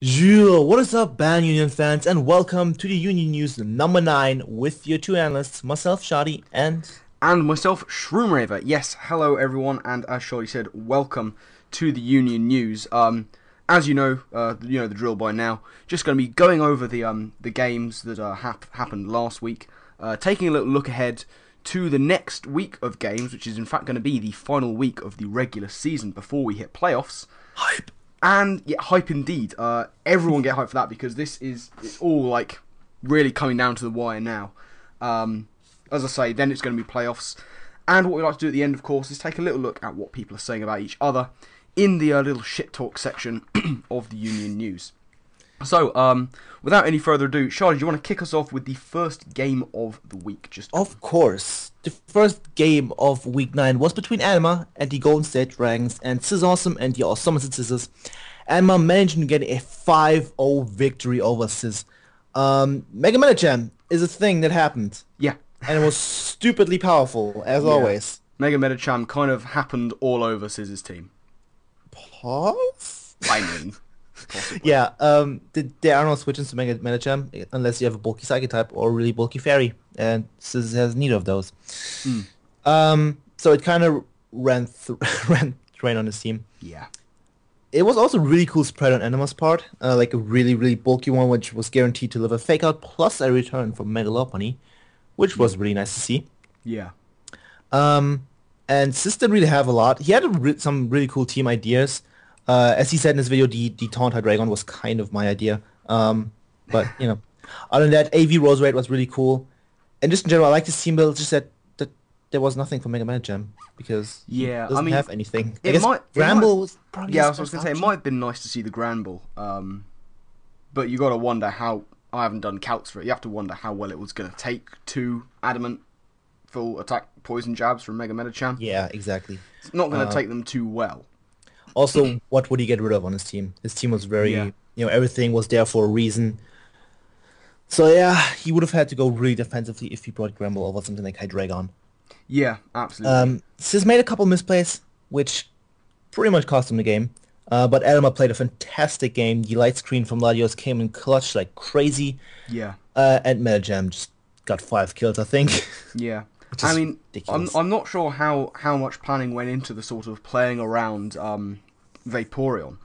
Jules, what is up, Band Union fans, and welcome to the Union News number 9 with your two analysts, myself, Schady, and... And myself, Shroomraver. Yes, hello everyone, and as Shady said, welcome to the Union News. As you know the drill by now. Just going to be going over the games that happened last week, taking a little look ahead to the next week of games, which is in fact going to be the final week of the regular season before we hit playoffs. Hype! And yeah, hype indeed. Everyone get hype for that because it's all like really coming down to the wire now. As I say, then it's going to be playoffs. And what we like to do at the end, of course, is take a little look at what people are saying about each other in the little shit talk section of the Union News. So, without any further ado, Charlie, do you want to kick us off with the first game of the week? Of course. The first game of Week 9 was between Anima and the Golden State Dragons and Awesome and the Somerset Scissors. Anima managed to get a 5-0 victory over Sizz. Mega Man Jam is a thing that happened. Yeah. And it was stupidly powerful, as always. Mega Metacham kind of happened all over Sizz's team. Pause? I mean, possibly. Yeah, there are no switches to Mega Metacham unless you have a bulky Psychic type or a really bulky Fairy, and Sizz has neither of those. So it kind of ran train on his team. Yeah. It was also a really cool spread on Anima's part, like a really, really bulky one, which was guaranteed to deliver Fake Out plus a return from Megalophony, which was really nice to see. Yeah. And Sis didn't really have a lot. He had some really cool team ideas. As he said in his video, the Taunt Dragon was kind of my idea. But, you know, other than that, AV Rose Raid was really cool. And just in general, I like this team build, just that there was nothing for Mega Man Jam, because he doesn't have anything. I guess Granbull was probably I was going to say, it might have been nice to see the Granbull. But you got to wonder how... I haven't done calcs for it. You have to wonder how well it was going to take 2 adamant full attack poison jabs from Mega Metacham. Yeah, exactly. It's not going to take them too well. Also, what would he get rid of on his team? His team was very, everything was there for a reason. So yeah, he would have had to go really defensively if he brought Granbull over something like Hydreigon. Yeah, absolutely. Sis made a couple misplays, which pretty much cost him the game. But Elma played a fantastic game. The light screen from Latios came in clutch like crazy. Yeah. And Metajam just got 5 kills, I think. Yeah. I mean, I'm not sure how much planning went into the sort of playing around Vaporeon,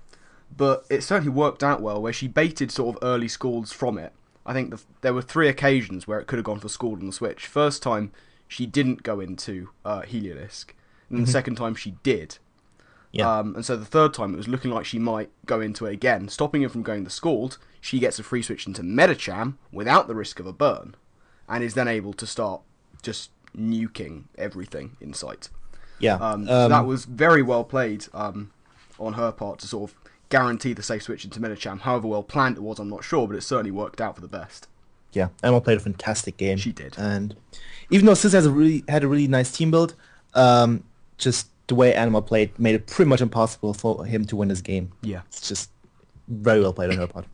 but it certainly worked out well, where she baited sort of early Scalds from it. I think there were 3 occasions where it could have gone for Scald on the Switch. First time, she didn't go into Heliolisk, and then the second time she did. Yeah. And so the third time, it was looking like she might go into it again. Stopping him from going to Scald, she gets a free switch into Metacham without the risk of a burn, and is then able to start just nuking everything in sight. Yeah. So that was very well played on her part to sort of guarantee the safe switch into Metacham. However well planned it was, I'm not sure, but it certainly worked out for the best. Yeah, Emma played a fantastic game. She did. And even though Sis had a really nice team build, just the way Anima played made it pretty much impossible for him to win this game. Yeah. It's just very well played on her part.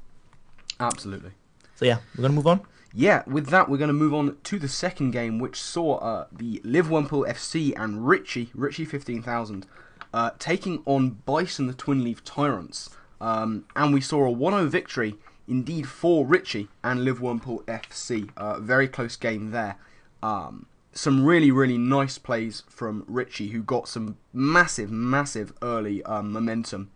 Absolutely. So yeah, we're going to move on? Yeah, with that, we're going to move on to the second game, which saw the Live Wemple FC and Richie 15,000, taking on Bison the Twin Leaf Tyrants. And we saw a 1-0 victory, indeed, for Richie and Live Wemple FC. Very close game there. Some really, really nice plays from Richie, who got some massive early momentum,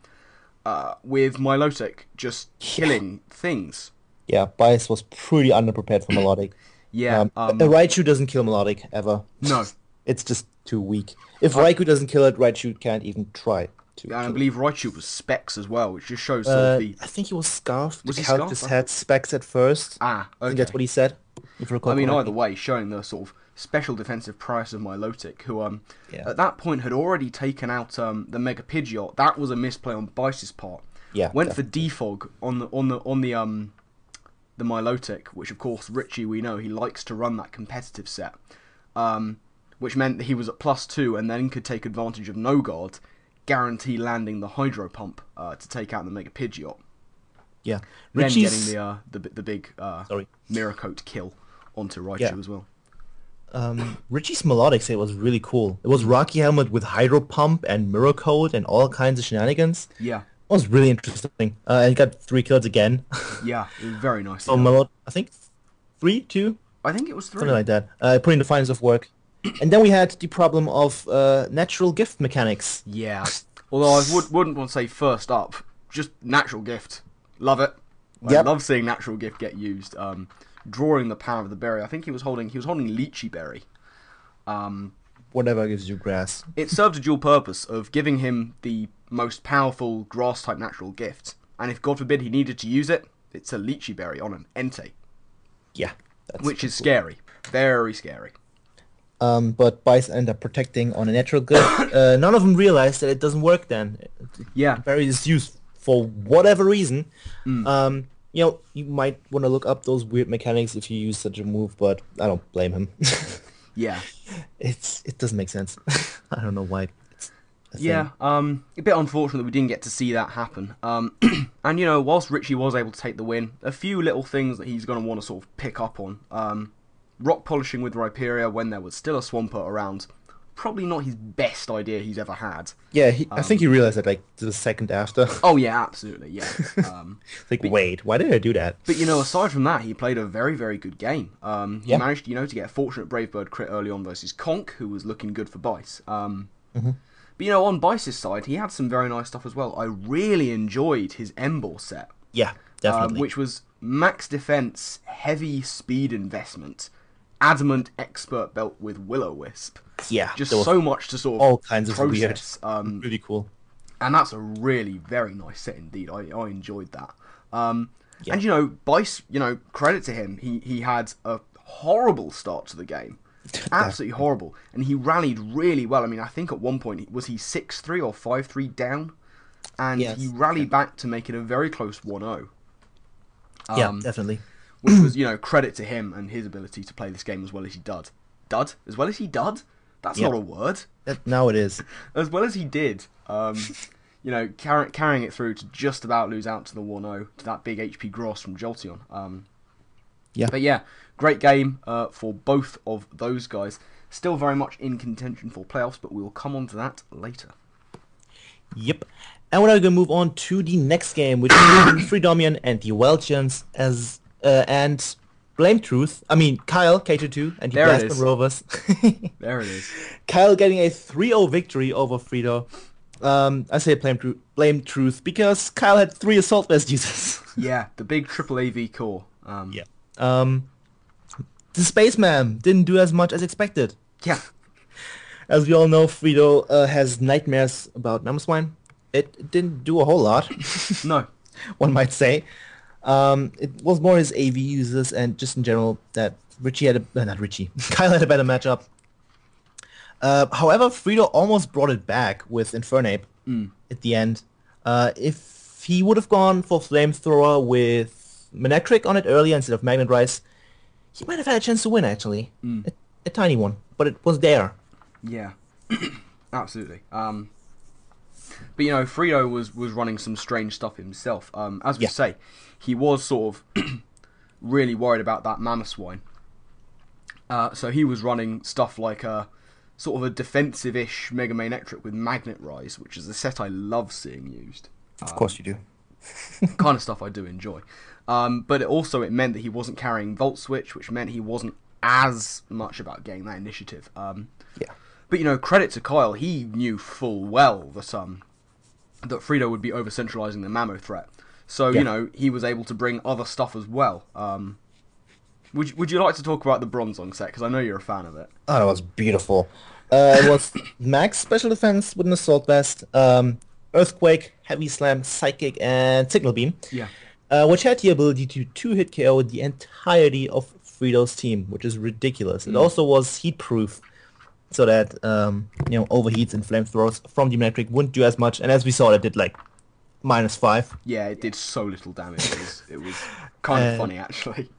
with Milotic just killing things. Yeah, Bias was pretty underprepared for Melodic. Yeah. A Raichu doesn't kill Melodic, ever. No. It's just too weak. If Raikou doesn't kill it, Raichu can't even try to. And I believe Raichu was Specs as well, which just shows sort of the... I think he was Scarfed. Was he Cal Scarfed? just had Specs at first. Ah, okay. I think that's what he said. If you recall I mean, correctly. either way, showing the sort of special defensive prowess of Milotic, who Yeah. at that point had already taken out the Mega Pidgeot. That was a misplay on Bice's part. Yeah, Went for Defog on the Milotic, which of course Richie, we know he likes to run that competitive set, which meant that he was at +2 and then could take advantage of No Guard, guarantee landing the Hydro Pump to take out the Mega Pidgeot. Yeah, Then getting the big Mirror Coat kill onto Raichu as well. Richie's Melodic set was really cool. It was Rocky Helmet with Hydro Pump and Mirror Coat and all kinds of shenanigans. Yeah. was really interesting. And he got 3 kills again. Yeah, it was very nicely So done. Melot, I think 3, 2, I think it was something 3. like that. Putting the finals of work. And then we had the problem of natural gift mechanics. Yeah. Although I wouldn't want to say first up, just natural gift. Love it. I Yep. love seeing natural gift get used. Drawing the power of the berry. I think he was holding lychee berry. Whatever gives you grass. It served a dual purpose of giving him the most powerful grass type natural gift, and if God forbid he needed to use it, it's a lychee berry on an Entei, Yeah, that's which is cool. scary, very scary. But Bice ended up protecting on a natural good. None of them realized that it doesn't work then. Yeah, Berry is used for whatever reason. Mm. You might want to look up those weird mechanics if you use such a move, but I don't blame him. yeah, It doesn't make sense. I don't know why it's a yeah. thing. A bit unfortunate that we didn't get to see that happen. And whilst Richie was able to take the win, a few little things that he's going to want to sort of pick up on. Rock polishing with Rhyperia when there was still a Swampert around. Probably not his best idea he's ever had. Yeah, I think he realized that like the second after. Oh yeah, absolutely, yeah. Like, wait, why did I do that? But aside from that, he played a very, very good game. He Yeah. managed, to get a fortunate Brave Bird crit early on versus Conk, who was looking good for Bice. But on Bice's side, he had some very nice stuff as well. I really enjoyed his Embor set, Yeah, definitely. which was max defense, heavy speed investment, adamant expert belt with Will-O-Wisp. Yeah, Just there was so much to sort of all kinds of weird, process. really cool. And that's a really very nice set indeed. I enjoyed that. Yeah. And Bice, credit to him. He had a horrible start to the game, absolutely horrible, and he rallied really well. I mean, I think at one point was he 6-3 or 5-3 down, and Yes. he rallied back to make it a very close 1-0. Yeah, definitely. Which was credit to him and his ability to play this game as well as he did. As well as he did. That's Yep. not a word. Now it is. As well as he did, carrying it through to just about lose out to the 1-0 to that big HP Gross from Jolteon. Yeah. But yeah, great game for both of those guys. Still very much in contention for playoffs, but we will come on to that later. Yep. And we're now going to move on to the next game, which is Freedomian and the Welchians and Blame Truth. I mean, Kyle, K22, and the There it Blastman is. Rovers. There it is. Kyle getting a 3-0 victory over Fredo. I say blame truth because Kyle had 3 Assault Vest users. Yeah, the big triple AV core. Yeah. The Spaceman didn't do as much as expected. Yeah. As we all know, Fredo has nightmares about Namaswine. It didn't do a whole lot, No. one might say. It was more his AV users and just in general that Richie had not Richie. Kyle had a better matchup. However, Fredo almost brought it back with Infernape at the end. If he would have gone for Flamethrower with Manectric on it earlier instead of Magnet Rise, he might have had a chance to win, actually. A tiny one, but it was there. Yeah. Absolutely. But Frito was running some strange stuff himself. As we Yeah. say, he was sort of really worried about that Mamoswine. So he was running stuff like a sort of a defensive-ish Mega Manectric with Magnet Rise, which is a set I love seeing used. Of course you do. Kind of stuff I do enjoy. But it meant that he wasn't carrying Volt Switch, which meant he wasn't as much about getting that initiative. Yeah. But credit to Kyle, he knew full well that Frito would be over centralizing the Mamo threat. So Yeah. he was able to bring other stuff as well. Would you like to talk about the Bronzong set? Because I know you're a fan of it. Oh, that was beautiful. It was max special defense with an Assault Vest, Earthquake, Heavy Slam, Psychic, and Signal Beam. Yeah. Which had the ability to 2-hit KO the entirety of Frito's team, which is ridiculous. It also was heat-proof, so that overheats and flamethrowers from the Manectric wouldn't do as much. And as we saw, it did like -5. Yeah, it did so little damage. It was kind of funny, actually.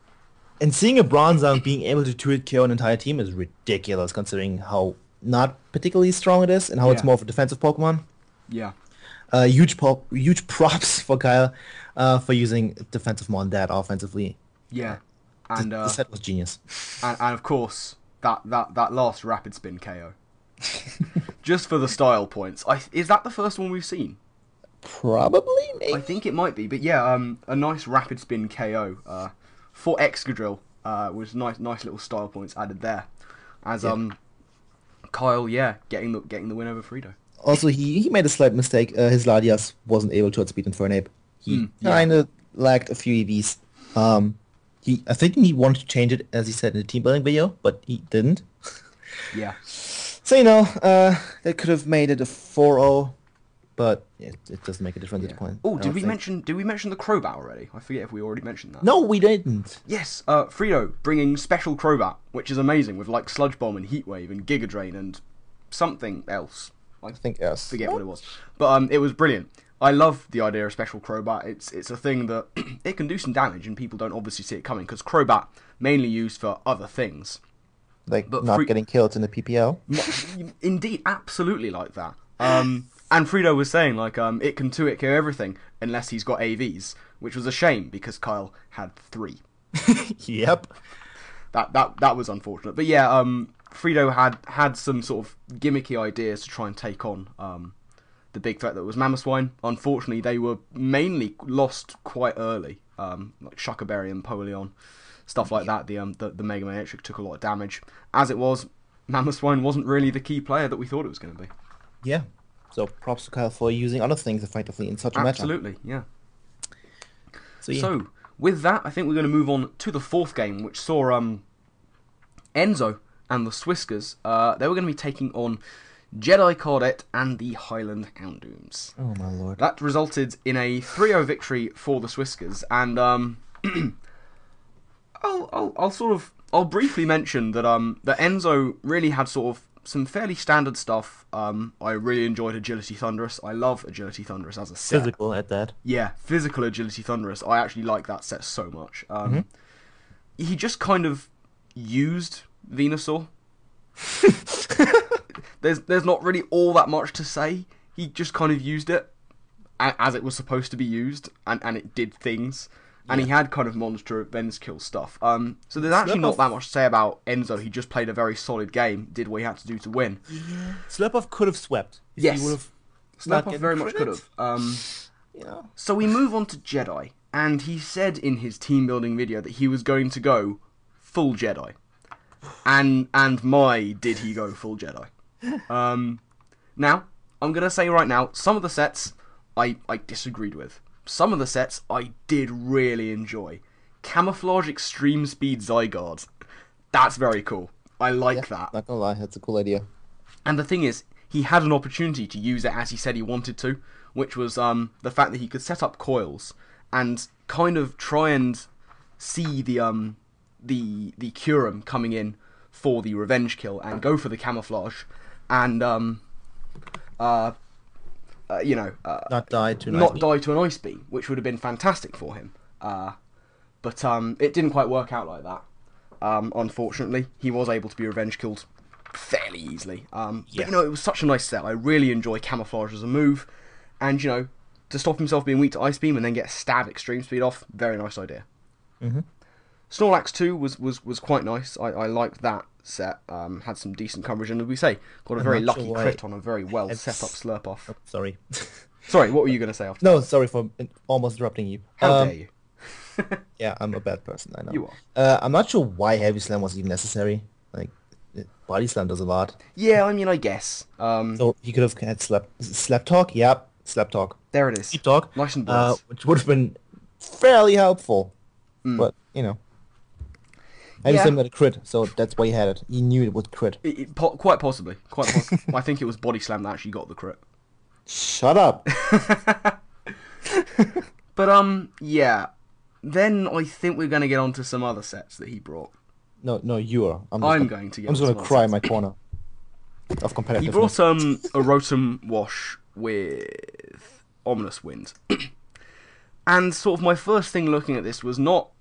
And seeing a Bronzong being able to 2-hit KO an entire team is ridiculous, considering how not particularly strong it is and how it's Yeah. more of a defensive Pokemon. Yeah. Huge props for Kyle for using defensive mon that offensively. Yeah. And The set was genius. and of course that last Rapid Spin KO. Just for the style points. Is that the first one we've seen? Probably, maybe. I think it might be, but yeah, a nice rapid spin KO for Excadrill was nice little style points added there, as Kyle, getting the win over Frito. Also, he made a slight mistake. His Latias wasn't able to outspeed Infernape. He kind of lacked a few EVs. I think he wanted to change it, as he said in the team building video, but he didn't. Yeah. So, they could have made it a 4-0, but it doesn't make a difference at the point. Oh, did we mention the Crobat already? I forget if we already mentioned that. No, we didn't. Yes, Frito bringing special Crobat, which is amazing, with like Sludge Bomb and Heat Wave and Giga Drain and something else. I think yes. Forget what it was, but it was brilliant. I love the idea of special Crobat. It's a thing that it can do some damage, and people don't obviously see it coming because Crobat mainly used for other things, like but not getting killed in the PPL. Indeed, absolutely like that. And Frito was saying like it can 2-hit KO everything unless he's got AVs, which was a shame because Kyle had 3. Yep. That was unfortunate, but yeah, Frito had some sort of gimmicky ideas to try and take on the big threat that was Mamoswine. Unfortunately, they were mainly lost quite early, like Shuckerberry and Polion, stuff like that. The Mega Man Electric took a lot of damage. As it was, Mamoswine wasn't really the key player that we thought it was going to be. Yeah. So props to Kyle for using other things effectively in such a matchup. Absolutely, yeah. So with that, I think we're going to move on to the 4th game, which saw Enzo and the Swiskers. They were going to be taking on Jedi Cardette and the Highland Houndooms. Oh my lord. That resulted in a 3-0 victory for the Swiskers, and I'll briefly mention that that Enzo really had sort of some fairly standard stuff. I really enjoyed Agility Thunderous. I love Agility Thunderous as a set. Physical at that. Yeah, physical Agility Thunderous. I actually like that set so much. He just kind of used Venusaur. There's not really all that much to say. He just kind of used it as it was supposed to be used, and it did things. And he had kind of monster events kill stuff. So there's actually not that much to say about Enzo. He just played a very solid game, did what he had to do to win. Yeah. Slurpuff could have swept. Yes. Slurpuff very much could have. So we move on to Jedi. And he said in his team building video that he was going to go full Jedi. And my, did he go full Jedi. Now, I'm going to say right now, some of the sets I disagreed with. Some of the sets I did really enjoy. Camouflage Extreme Speed Zygarde. That's very cool. I like that. Not gonna lie, that's a cool idea. And the thing is, he had an opportunity to use it as he said he wanted to, which was the fact that he could set up coils and kind of try and see the Kyurem coming in for the revenge kill and go for the camouflage and not die to an ice beam, which would have been fantastic for him. But it didn't quite work out like that. Unfortunately, he was able to be revenge killed fairly easily. But it was such a nice set. I really enjoy camouflage as a move, and to stop himself being weak to ice beam and then get stab extreme speed off, very nice idea. Mm-hmm. Snorlax 2 was quite nice. I liked that set. Had some decent coverage, and as we say, got a very lucky crit on a very well set up Slurpuff. Oh, sorry. Sorry, what were you going to say after No, sorry for almost interrupting you. How dare you? Yeah, I'm a bad person, I know. You are. I'm not sure why Heavy Slam was even necessary. Like, Body Slam does a lot. Yeah, I mean, I guess. So he could have had Slap Talk? Yep, Slap Talk. There it is. Sleep Talk. Nice and boys. Which would have been fairly helpful. But, Heavy Slam got a crit, so that's why he had it. He knew it would crit. Quite possibly. I think it was Body Slam that actually got the crit. Shut up. But, yeah. Then I think we're going to get on to some other sets that he brought. No, you are. I'm going to get I'm just going to cry in my corner of competitiveness. He brought a Rotom Wash with Ominous Wind. And sort of my first thing looking at this was not,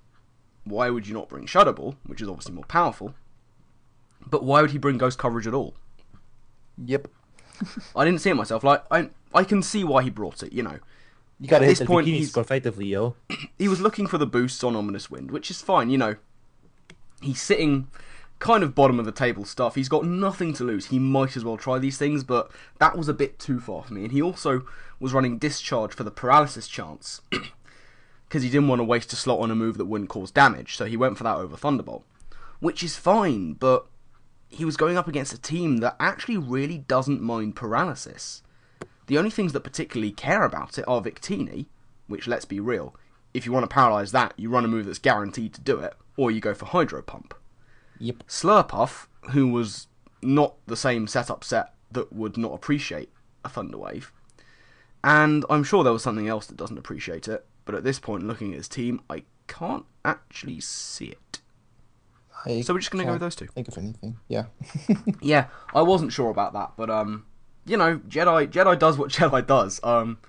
why would you not bring Shadow Ball, which is obviously more powerful, but why would he bring Ghost Coverage at all? Yep. I didn't see it myself. Like I can see why he brought it, You gotta at hit this the point, bikinis effectively, yo. He was looking for the boosts on Ominous Wind, which is fine, He's sitting kind of bottom of the table stuff. He's got nothing to lose. He might as well try these things, but that was a bit too far for me. And he also was running Discharge for the paralysis chance because he didn't want to waste a slot on a move that wouldn't cause damage. So he went for that over Thunderbolt, which is fine, but he was going up against a team that actually really doesn't mind paralysis. The only things that particularly care about it are Victini, which, let's be real, if you want to paralyze that, you run a move that's guaranteed to do it, or you go for Hydro Pump. Yep. Slurpuff, who was not the same setup set that would not appreciate a Thunder Wave, and I'm sure there was something else that doesn't appreciate it, but at this point, looking at his team, I can't actually see it. So we're just going to go with those two. Think of anything, yeah. Yeah, I wasn't sure about that, but you know, Jedi does what Jedi does.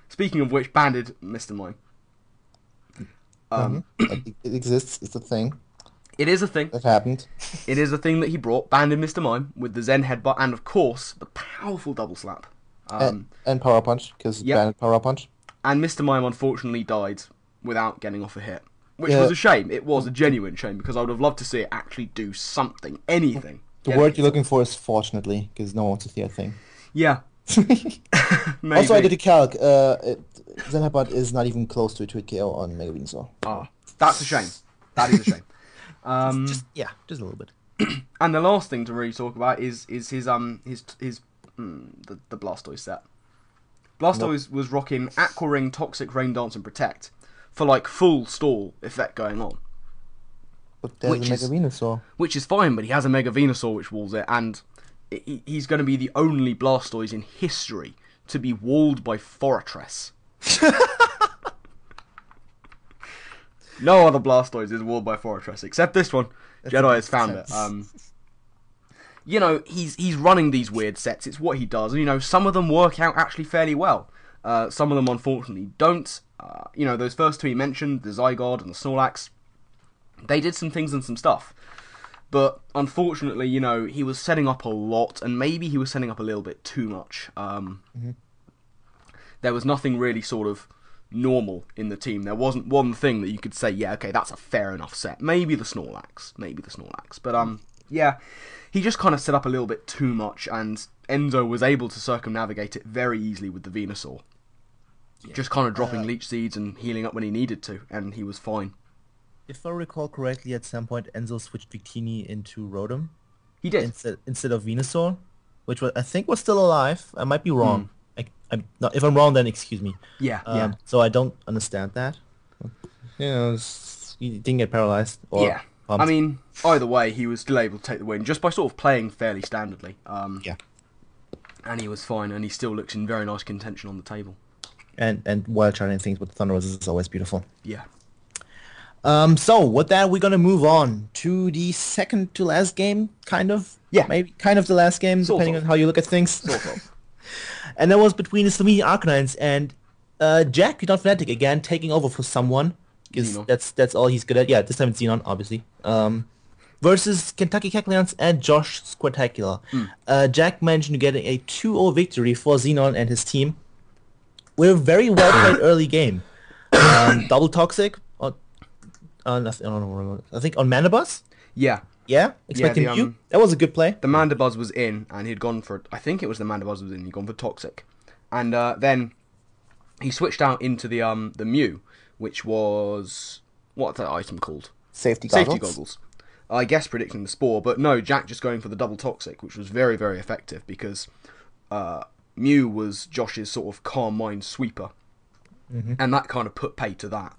Speaking of which, banded Mr. Mime. It exists. It's a thing. It is a thing. That happened. It is a thing that he brought. Banded Mr. Mime with the Zen Headbutt and, of course, the powerful double slap. And Power Punch, because banded Power Punch. And Mr. Mime, unfortunately, died without getting off a hit. Which was a shame. It was a genuine shame, because I would have loved to see it actually do something. Anything. The word you're looking for is fortunately, because no one wants to see a thing. Yeah. Also, I did a calc. Zen Headbutt is not even close to a tweet KO on Mega Venusaur. Ah, that's a shame. That is a shame. Just a little bit. And the last thing to really talk about is his the Blastoise set. Blastoise was rocking Aqua Ring, Toxic, Rain Dance, and Protect for like full stall effect going on. But there's a Mega Venusaur. Which is fine, but he has a Mega Venusaur which walls it, and he's going to be the only Blastoise in history to be walled by Fortress. No other Blastoise is walled by Fortress except this one. Jedi has found it. You know, he's running these weird sets. It's what he does. You know, some of them work out actually fairly well. Some of them, unfortunately, don't. You know, those first two he mentioned, the Zygarde and the Snorlax, they did some things and some stuff. But, unfortunately, you know, he was setting up a lot, and maybe he was setting up a little bit too much. There was nothing really sort of normal in the team. There wasn't one thing that you could say, yeah, okay, that's a fair enough set. Maybe the Snorlax. But, yeah, he just kind of set up a little bit too much, and Enzo was able to circumnavigate it very easily with the Venusaur. Yeah. Just kind of dropping Leech Seeds and healing up when he needed to, and he was fine. If I recall correctly, at some point Enzo switched Victini into Rotom. He did. Instead of Venusaur, which I think was still alive. I might be wrong. I'm not, if I'm wrong, then excuse me. Yeah. So I don't understand that. You know, he didn't get paralyzed. Or yeah. Pumped. I mean, either way, he was still able to take the win just by sort of playing fairly standardly. Yeah. And he was fine, and he still looks in very nice contention on the table. And while trying things with Thunder Roses is always beautiful. Yeah. So with that, we're gonna move on to the second to last game, kind of. Yeah. Maybe kind of the last game, depending on how you look at things. Sort of. And that was between the Slovenian Arcanines and Jack, not Fnatic, again taking over for someone. Because that's all he's good at. Yeah, this time it's Xenon, obviously. Versus Kentucky Cackleons and Josh Squirtacular. Jack managed to get a 2-0 victory for Xenon and his team with a very well played early game. Double Toxic. I don't know. I think on Mandibuzz? Yeah. Yeah? Expecting you? That was a good play. The Mandibuzz was in, and he'd gone for... I think it was the Mandibuzz was in. He'd gone for Toxic. And then he switched out into the Mew, which was... What's that item called? Safety goggles. Safety goggles. I guess predicting the Spore, but no, Jack just going for the double Toxic, which was very, very effective, because Mew was Josh's sort of calm mind sweeper. And that kind of put pay to that.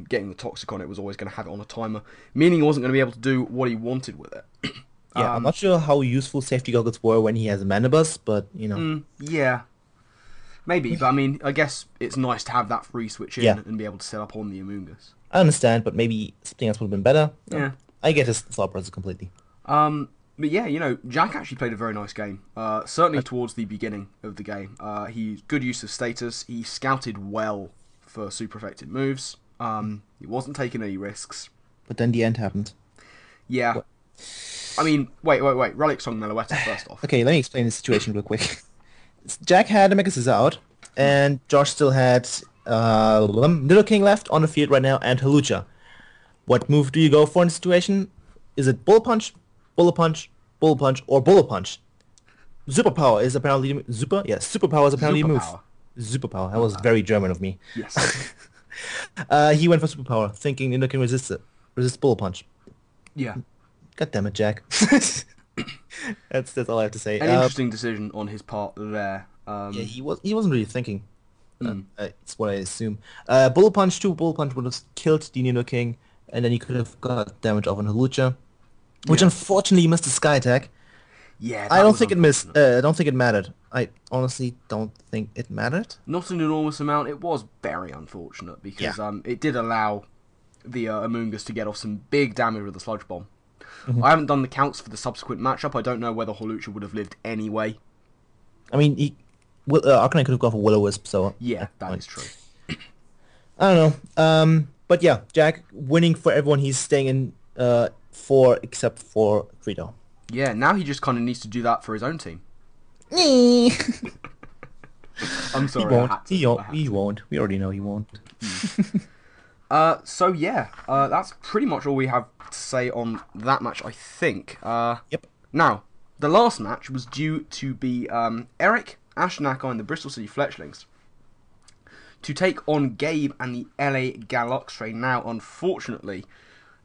Getting the Toxic on it was always going to have it on a timer, meaning he wasn't going to be able to do what he wanted with it. Yeah, I'm not sure how useful safety goggles were when he has a Mandibuzz, but, you know. Yeah. Maybe, but I mean, I guess it's nice to have that free switch in and be able to set up on the Amoonguss. I understand, but maybe something else would have been better. Yeah. I get his thought process completely. But yeah, you know, Jack actually played a very nice game. Certainly towards the beginning of the game. He good use of status. He scouted well for super effective moves. He wasn't taking any risks. But then the end happened. Yeah. What? I mean, wait. Relic Song Meloetta first off. Okay, let me explain the situation real quick. Jack had a Mega Scissor out, and Josh still had Little King left on the field right now, and Halucha. What move do you go for in this situation? Is it Bull Punch? Bullet Punch, or Bullet Punch. Superpower is apparently Superpower is apparently a move. Superpower. Superpower. That was very German of me. Yes. He went for Superpower, thinking Nino can resist it. Resist Bullet Punch. Yeah. God damn it, Jack. That's all I have to say. An interesting decision on his part there. Yeah, he wasn't really thinking. It's what I assume. Bullet Punch 2, Bullet Punch would have killed the Nino King, and then he could have got damage off on Halucha, which Yeah. unfortunately missed the Sky Attack. Yeah, I that don't was think it missed. unfortunate. I don't think it mattered. I honestly don't think it mattered. Not an enormous amount. It was very unfortunate because it did allow the Amoongus to get off some big damage with the Sludge Bomb. I haven't done the counts for the subsequent matchup. I don't know whether Holucha would have lived anyway. I mean, Arcanine could have gone for Will-O-Wisp, so Yeah, that is true. I don't know. But yeah, Jack winning for everyone he's staying in for except for Greedo. Yeah, now he just kind of needs to do that for his own team. he I'm sorry, won't. I had to. He won't. We already know he won't. So yeah, that's pretty much all we have to say on that match, I think. Yep. Now, the last match was due to be Eric, Ashnaka, and the Bristol City Fletchlings to take on Gabe and the LA Galaxray. Now, unfortunately,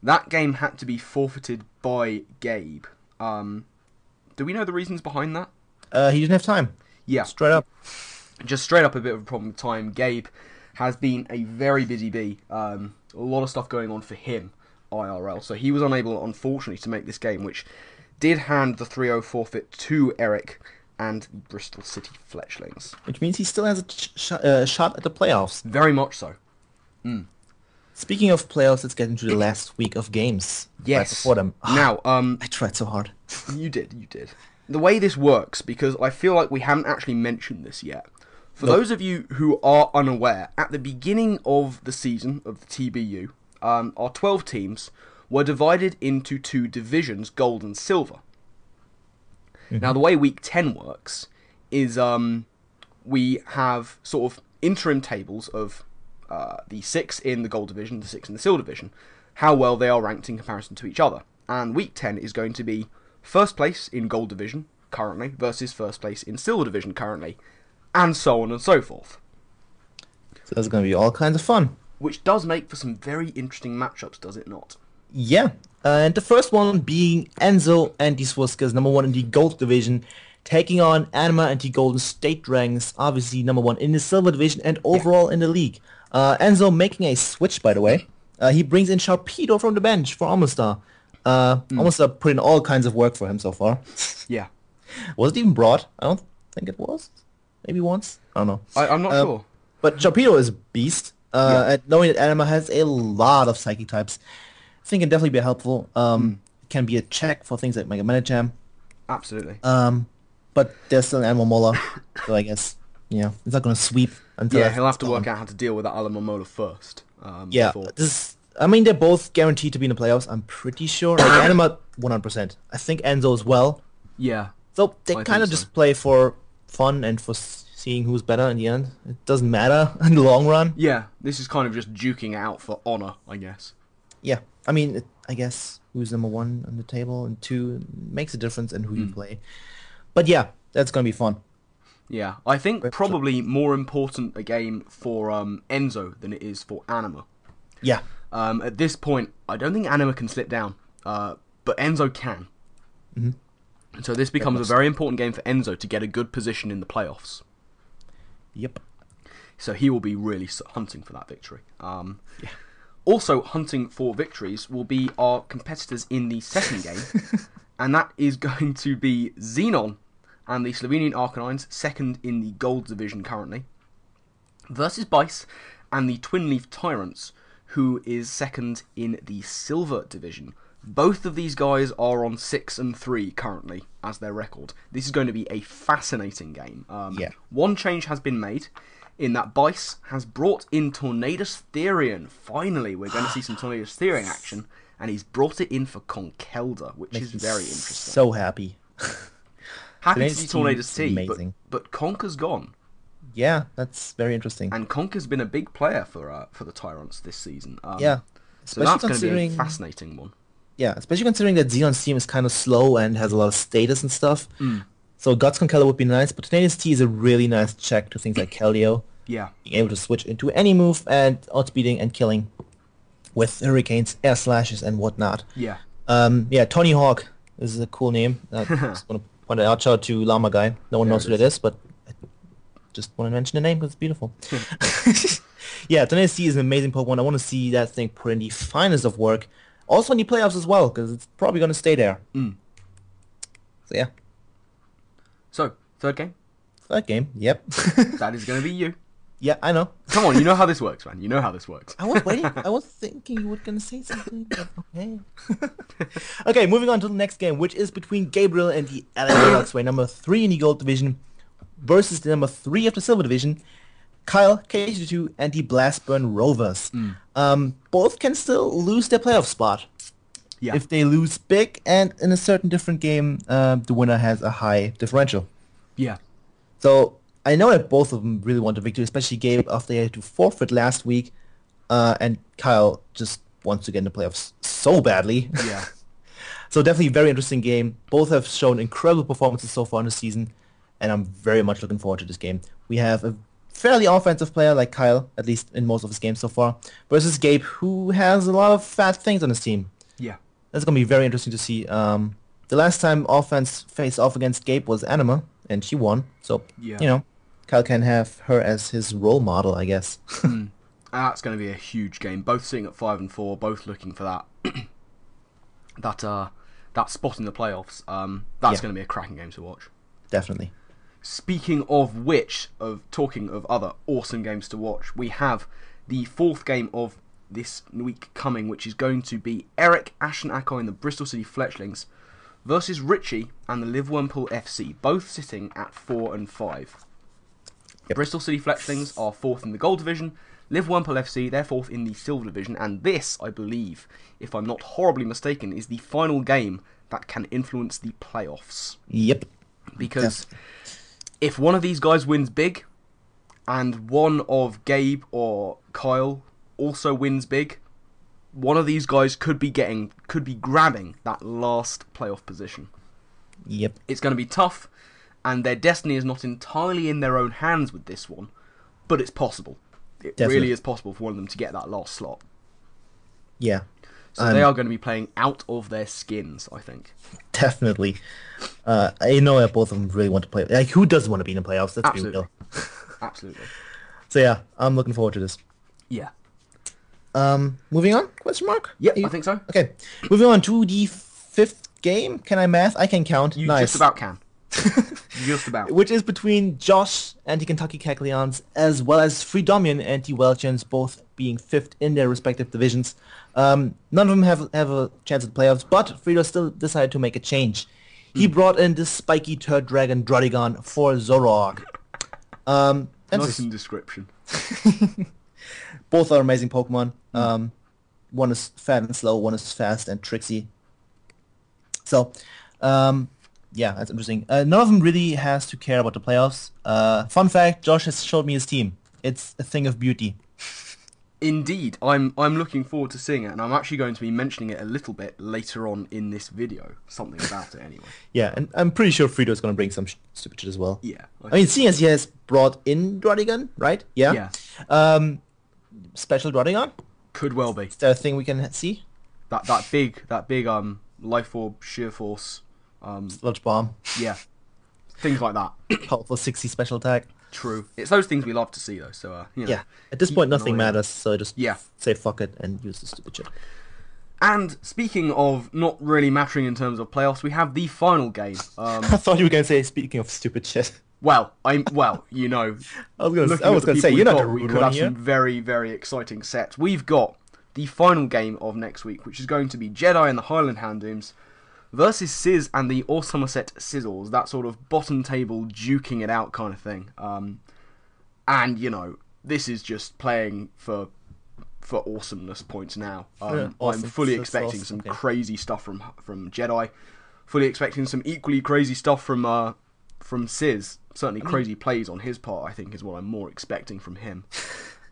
that game had to be forfeited by Gabe. Do we know the reasons behind that? He didn't have time. Yeah. Straight up. Just straight up a bit of a problem with time. Gabe has been a very busy bee. A lot of stuff going on for him, IRL. So he was unable, unfortunately, to make this game, which did hand the 3-0 forfeit to Eric and the Bristol City Fletchlings. Which means he still has a shot at the playoffs. Very much so. Speaking of playoffs, let's get into the last week of games. Yes. Right before them. Now, I tried so hard. You did. The way this works, because I feel like we haven't actually mentioned this yet. For those of you who are unaware, at the beginning of the season of the TBU, our 12 teams were divided into two divisions, gold and silver. Now, the way week 10 works is we have sort of interim tables of the 6 in the gold division, the 6 in the silver division, how well they are ranked in comparison to each other. And week 10 is going to be first place in gold division currently versus first place in silver division currently, and so on and so forth. So that's going to be all kinds of fun. Which does make for some very interesting matchups, does it not? Yeah. And the first one being Enzo and the Swiskas, number 1 in the gold division, taking on Anima and the Golden State Dragons, obviously number 1 in the silver division and overall in the league. Enzo making a switch, by the way. He brings in Sharpedo from the bench for Almastar. Almastar put in all kinds of work for him so far. Yeah. Was it even brought? I don't think it was. Maybe once? I don't know. I'm not sure. But Sharpedo is a beast. And knowing that Anima has a lot of psychic types, I think can definitely be helpful. It can be a check for things like Mega Medicham. Absolutely. But there's still an Animal Mola, so I guess, it's not going to sweep until... Yeah, he'll have to work out how to deal with that Alamomola first. Yeah, before. they're both guaranteed to be in the playoffs, I'm pretty sure. Like, Anima, 100%. I think Enzo as well. Yeah. So they I kind of think so. just play for fun and for seeing who's better in the end. It doesn't matter in the long run. Yeah, this is kind of just duking out for honor, I guess. Yeah, I mean, I guess who's number 1 on the table and 2 makes a difference in who you play. But yeah, that's going to be fun. Yeah, I think probably more important a game for Enzo than it is for Anima. Yeah. At this point, I don't think Anima can slip down, but Enzo can. And so this becomes a very important game for Enzo to get a good position in the playoffs. Yep. So he will be really hunting for that victory. Also hunting for victories will be our competitors in the second game, and that is going to be Xenon and the Slovenian Arcanines, second in the gold division currently, versus Bice and the Twin Leaf Tyrants, who is second in the silver division. Both of these guys are on 6-3 currently as their record. This is going to be a fascinating game. One change has been made in that Bice has brought in Tornadus Therian. Finally, we're going to see some Tornadus Therian action, and he's brought it in for Conkelda, which is very interesting. So happy. Happy to see Tornadus T, amazing. but Conker's gone. Yeah, that's very interesting. And Conker's been a big player for the Tyrants this season. Yeah. So that's going to be a considering- fascinating one. Yeah, especially considering that Xenon's team is kind of slow and has a lot of status and stuff. Mm. So Guts Conkeller would be nice, but Tenacious T is a really nice check to things like Keldeo, Yeah. being able to switch into any move and outspeeding and killing with hurricanes, air slashes, and whatnot. Yeah. Yeah, Tony Hawk is a cool name. I just want to point it out. Shout out to Llama Guy. No one knows who that is, but I just want to mention the name because it's beautiful. Yeah, Tenacious T is an amazing Pokemon. I want to see that thing put in the finest of work. Also in the playoffs as well, because it's probably going to stay there. Mm. So yeah. So, third game? Third game, yep. That is going to be you. Yeah, I know. Come on, you know how this works, man. You know how this works. I was waiting. I was thinking you were going to say something, but okay. Okay, moving on to the next game, which is between Gabriel and the LA Luxray, number 3 in the Gold Division, versus the number 3 of the Silver Division, Kyle, KG2, and the Blastburn Rovers. Both can still lose their playoff spot. Yeah. If they lose big, and in a certain different game, the winner has a high differential. Yeah. So I know that both of them really want a victory, especially Gabe after they had to forfeit last week, and Kyle just wants to get in the playoffs so badly. Yeah. So definitely a very interesting game. Both have shown incredible performances so far in the season, and I'm very much looking forward to this game. We have a fairly offensive player like Kyle, at least in most of his games so far, versus Gabe, who has a lot of fat things on his team. Yeah. That's going to be very interesting to see. The last time offense faced off against Gabe was Anima, and she won. So, Yeah. you know, Kyle can have her as his role model, I guess. That's going to be a huge game. Both sitting at 5-4, both looking for that spot in the playoffs. That's going to be a cracking game to watch. Definitely. Speaking of which, talking of other awesome games to watch, we have the fourth game of this week coming, which is going to be Eric, Ashen Akoi and the Bristol City Fletchlings versus Richie and the Liverpool FC, both sitting at 4-5. Yep. Bristol City Fletchlings are 4th in the Gold Division, Liverpool FC, they're 4th in the Silver Division, and this, I believe, if I'm not horribly mistaken, is the final game that can influence the playoffs. Yep. Because if one of these guys wins big, and one of Gabe or Kyle also wins big, one of these guys could be grabbing that last playoff position. Yep. It's going to be tough, and their destiny is not entirely in their own hands with this one, but it's possible. It Definitely. really is possible for one of them to get that last slot. Yeah. So they are going to be playing out of their skins, I think. Definitely. I know that both of them really want to play. Like, who doesn't want to be in the playoffs? Let's be Absolutely. real. Absolutely. So yeah, I'm looking forward to this. Yeah. Moving on? Question mark? Yeah, I think so. Okay. Moving on to the 5th game. Can I math? I can count. You Nice. just about can. Just about. Which is between Josh and the Kentucky Cackleons, as well as Freedomian and the Welchians, both being 5th in their respective divisions. None of them have a chance at the playoffs, but Frito still decided to make a change. He brought in this spiky turd dragon Drodigon for Zorog. And Nice in description. both are amazing Pokemon. One is fat and slow, one is fast and tricksy. So, yeah, that's interesting. None of them really has to care about the playoffs. Fun fact, Josh has showed me his team. It's a thing of beauty. Indeed, I'm looking forward to seeing it, and I'm actually going to be mentioning it a little bit later on in this video. Something about it, anyway. Yeah, and I'm pretty sure Frito's going to bring some stupid shit as well. Yeah. I mean, seeing as he has brought in Drodigon, right? Yeah. Yeah. Special Drodigon? Could well be. Is that a thing we can see? That big life orb, sheer force, Sludge Bomb. yeah. Things like that. Powerful 60 special attack. True. It's those things we love to see, though. So, you know. Yeah. At this keep point, an nothing eye on matters, so just Yeah. say fuck it and use the stupid shit. And speaking of not really mattering in terms of playoffs, we have the final game. I thought you were going to say, speaking of stupid shit. Well, you know, I was going looking to at the say, people you're not we've the got, we rude could one have here. some very, very exciting sets. We've got the final game of next week, which is going to be Jedi and the Highland Houndooms versus Sizz and the All Somerset Sizzles. That sort of bottom table duking it out kind of thing. And you know, this is just playing for awesomeness points now. Yeah, awesome. I'm fully That's expecting awesome. some Okay. crazy stuff from Jedi. Fully expecting some equally crazy stuff from Sizz. Certainly crazy plays on his part, I think, is what I'm more expecting from him.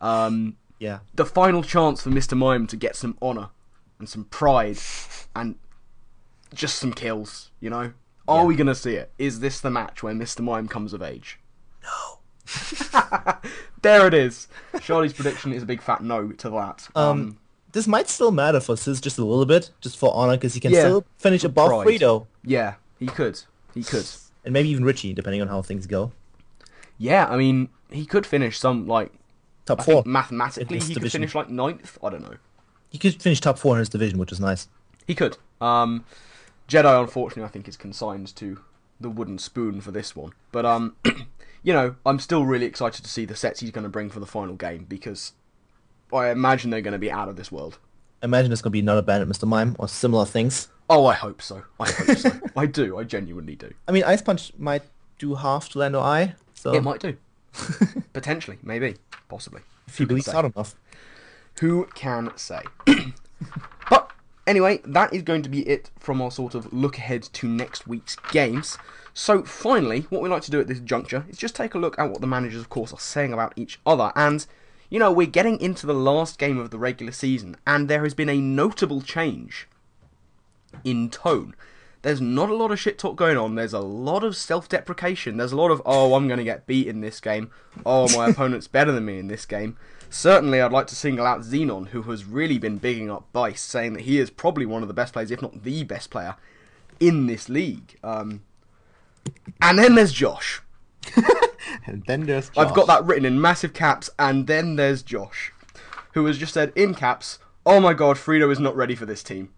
Yeah. The final chance for Mr. Mime to get some honour and some pride and just some kills, you know? Are we going to see it? Is this the match where Mr. Mime comes of age? No. There it is. Charlie's prediction is a big fat no to that. This might still matter for Sis just a little bit, just for honor, because he can Yeah, still finish above pride. Frito. Yeah, he could. He could. And maybe even Richie, depending on how things go. Yeah, I mean, he could finish some, like... Top I 4. think mathematically, in his he could division. finish, like, 9th? I don't know. He could finish top 4 in his division, which is nice. He could. Jedi, unfortunately, I think is consigned to the wooden spoon for this one. But, you know, I'm still really excited to see the sets he's going to bring for the final game, because I imagine they're going to be out of this world. Imagine it's going to be another Bandit Mr. Mime or similar things. Oh, I hope so. I hope so. I do. I genuinely do. I mean, Ice Punch might do half to Lando Eye, so It might do. Potentially. Maybe. Possibly. if he bleeds out enough. Who can say? But anyway, that is going to be it from our sort of look ahead to next week's games. So finally, what we like to do at this juncture is just take a look at what the managers, of course, are saying about each other. And, you know, we're getting into the last game of the regular season, and there has been a notable change in tone. There's not a lot of shit talk going on. There's a lot of self-deprecation. There's a lot of, oh, I'm going to get beat in this game. Oh, my opponent's better than me in this game. Certainly, I'd like to single out Xenon, who has really been bigging up Bice, saying that he is probably one of the best players, if not the best player, in this league. And then there's Josh. And then there's Josh. I've got that written in massive caps, and then there's Josh, who has just said in caps, oh my god, Frito is not ready for this team.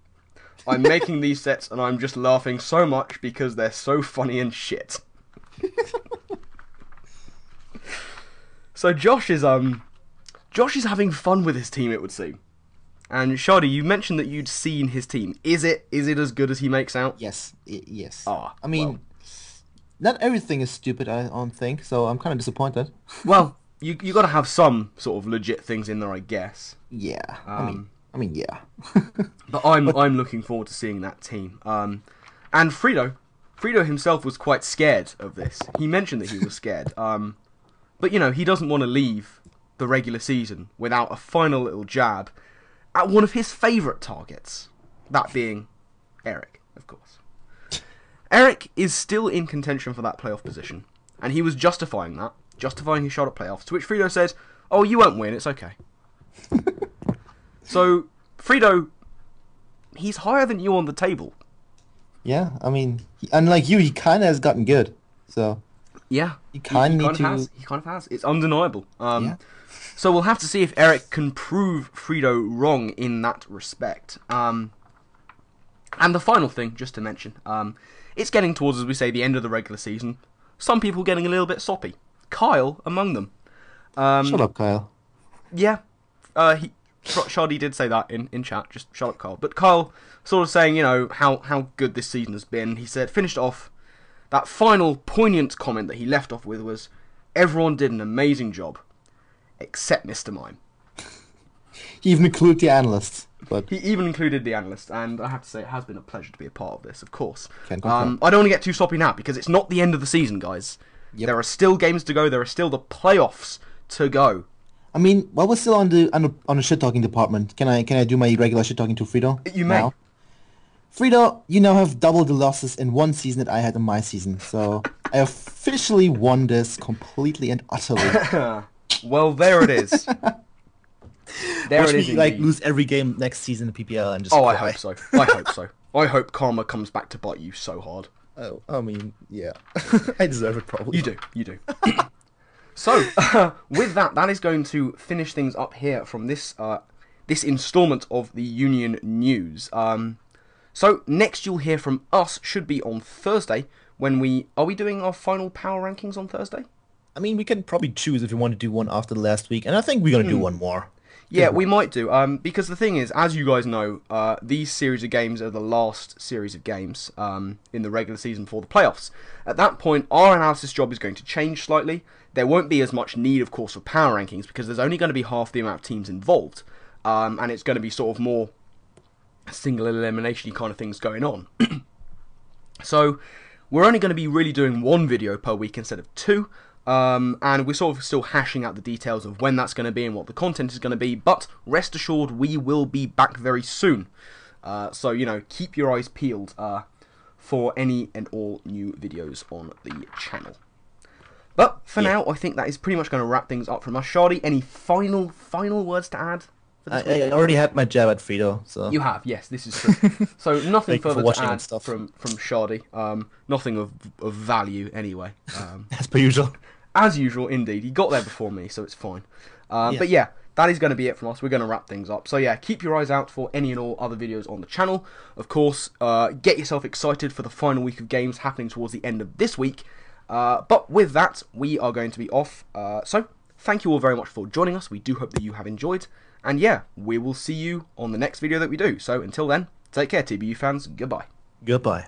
I'm making these sets and I'm just laughing so much because they're so funny and shit. So Josh is having fun with his team, it would seem. And Schady, you mentioned that you'd seen his team. Is it as good as he makes out? Yes, yes. Ah, I mean, not everything is stupid, I don't think, so I'm kind of disappointed. Well, you got to have some sort of legit things in there, I guess. Yeah, I mean, yeah. But I'm looking forward to seeing that team. And Frito himself was quite scared of this. He mentioned that he was scared. But you know, he doesn't want to leave the regular season without a final little jab at one of his favourite targets. That being Eric, of course. Eric is still in contention for that playoff position, and he was justifying his shot at playoffs. To which Frito said, "Oh, you won't win. It's okay." So, Frito, he's higher than you on the table. Yeah, I mean, unlike you, he kind of has gotten good. So Yeah, he kind of He kind of has. It's undeniable. Yeah. So we'll have to see if Eric can prove Frito wrong in that respect. And the final thing, just to mention, it's getting towards, as we say, the end of the regular season. Some people getting a little bit soppy. Kyle among them. Shut up, Kyle. Yeah, Schady did say that in chat, just shut up, Kyle. But Kyle sort of saying, you know, how good this season has been. He said, finished off, that final poignant comment that he left off with was, everyone did an amazing job, except Mr. Mime. He even included the analysts. But He even included the analyst, and I have to say, it has been a pleasure to be a part of this, of course. Can confirm. I don't want to get too soppy now, because it's not the end of the season, guys. Yep. There are still games to go, there are still the playoffs to go. I mean, while we're still on the shit talking department, can I do my regular shit talking to Frito? You may. Now? Frito, you now have double the losses in one season that I had in my season, so I officially won this completely and utterly. Well, there it is. There Watch it is. me like indeed. lose every game next season in PPL and just Oh, I cry. hope so. I hope so. I hope karma comes back to bite you so hard. Oh, I mean, yeah, I deserve it probably. You do. So, with that, that is going to finish things up here from this this instalment of the Union News. So next you'll hear from us should be on Thursday when are we doing our final power rankings on Thursday? I mean, we can probably choose if we want to do one after the last week, and I think we're gonna do one more. Yeah, we might do. Because the thing is, as you guys know, these series of games are the last series of games in the regular season for the playoffs. At that point, our analysis job is going to change slightly. There won't be as much need, of course, for power rankings because there's only going to be half the amount of teams involved. And it's going to be sort of more single elimination kind of things going on. So, we're only going to be really doing one video per week instead of two. And we're sort of still hashing out the details of when that's going to be and what the content is going to be, but rest assured we will be back very soon. So, you know, keep your eyes peeled for any and all new videos on the channel. But for now, I think that is pretty much going to wrap things up from us. Shady, any final words to add? I already had my jab at Frito, so... You have, yes, this is true. So nothing further to add from Shady. Nothing of value, anyway. As per usual. As usual, indeed. He got there before me, so it's fine. But yeah, that is going to be it from us. We're going to wrap things up. So yeah, keep your eyes out for any and all other videos on the channel. Of course, get yourself excited for the final week of games happening towards the end of this week. But with that, we are going to be off. So thank you all very much for joining us. We do hope that you have enjoyed. And yeah, we will see you on the next video that we do. So until then, take care, TBU fans. Goodbye. Goodbye.